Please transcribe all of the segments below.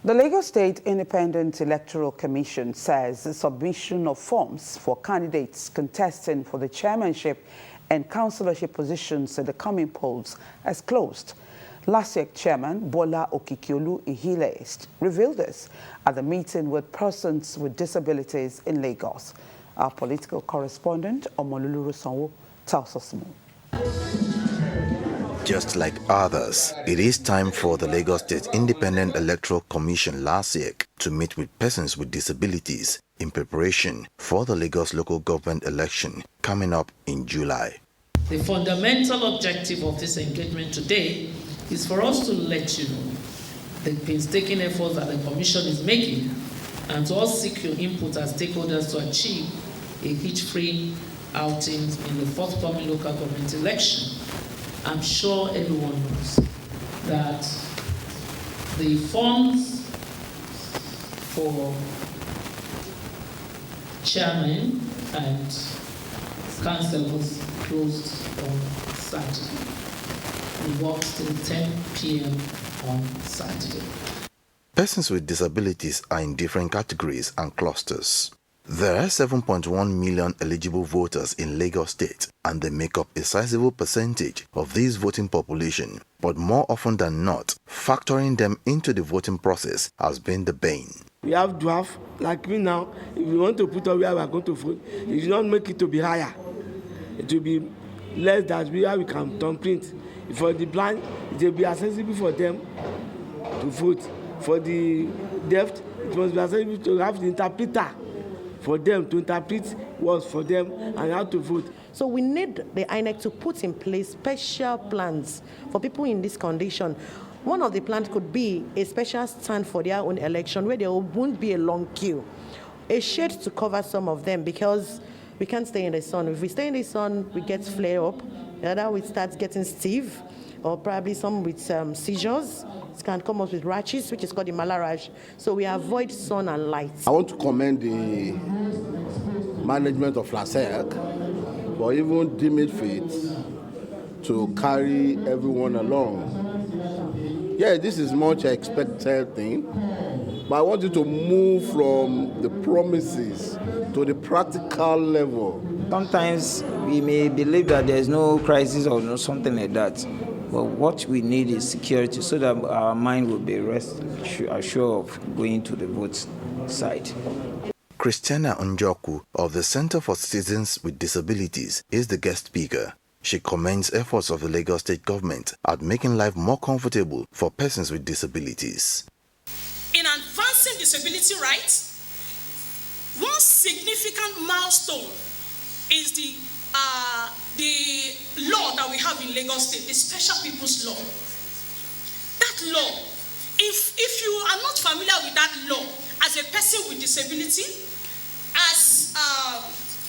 The Lagos State Independent Electoral Commission says the submission of forms for candidates contesting for the chairmanship and councillorship positions at the coming polls has closed. Lasiec Chairman Bola Okikiolu Ihile revealed this at the meeting with persons with disabilities in Lagos. Our political correspondent, Omolulu Sanwo, tells us more. Just like others, it is time for the Lagos State Independent Electoral Commission Lasiec to meet with persons with disabilities in preparation for the Lagos local government election coming up in July. The fundamental objective of this engagement today is for us to let you know the painstaking efforts that the Commission is making and to all seek your input as stakeholders to achieve a hitch-free outing in the forthcoming local government election. I'm sure everyone knows that the forms for chairman and councillors closed on Saturday. We worked till 10 p.m. on Saturday. Persons with disabilities are in different categories and clusters. There are 7.1 million eligible voters in Lagos State, and they make up a sizable percentage of this voting population. But more often than not, factoring them into the voting process has been the bane. We have dwarf, like me now. If we want to put up where we are going to vote, it should not make it to be higher. It will be less than where we can thumbprint. For the blind, it will be accessible for them to vote. For the deaf, it must be accessible to have the interpreter for them to interpret words for them and how to vote. So we need the INEC to put in place special plans for people in this condition. One of the plans could be a special stand for their own election where there won't be a long queue. A shade to cover some of them because we can't stay in the sun. If we stay in the sun, we get flare up. The other we start getting stiff, or probably some with seizures. It can come up with rashes, which is called the malariage. So we avoid sun and light. I want to commend the management of Lasiec for even deeming fit to carry everyone along. Yeah, this is much expected thing, but I want you to move from the promises to the practical level. Sometimes we may believe that there's no crisis or no something like that. But what we need is security so that our mind will be assured of going to the vote site. Christiana Njoku of the Center for Citizens with Disabilities is the guest speaker. She commends efforts of the Lagos State government at making life more comfortable for persons with disabilities. In advancing disability rights, one significant milestone is the law that we have in Lagos State, the Special People's Law. That law, if you are not familiar with that law, as a person with disability, as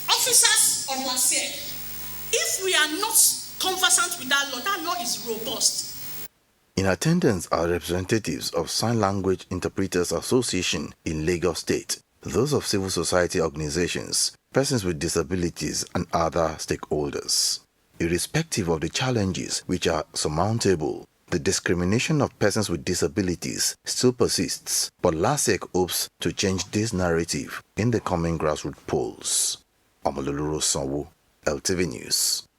officers of Lasiec, if we are not conversant with that law is robust. In attendance are representatives of Sign Language Interpreters Association in Lagos State, those of civil society organizations, persons with disabilities, and other stakeholders. Irrespective of the challenges which are surmountable, the discrimination of persons with disabilities still persists, but Lasiec hopes to change this narrative in the coming grassroots polls. Omololu Sanwo, LTV News.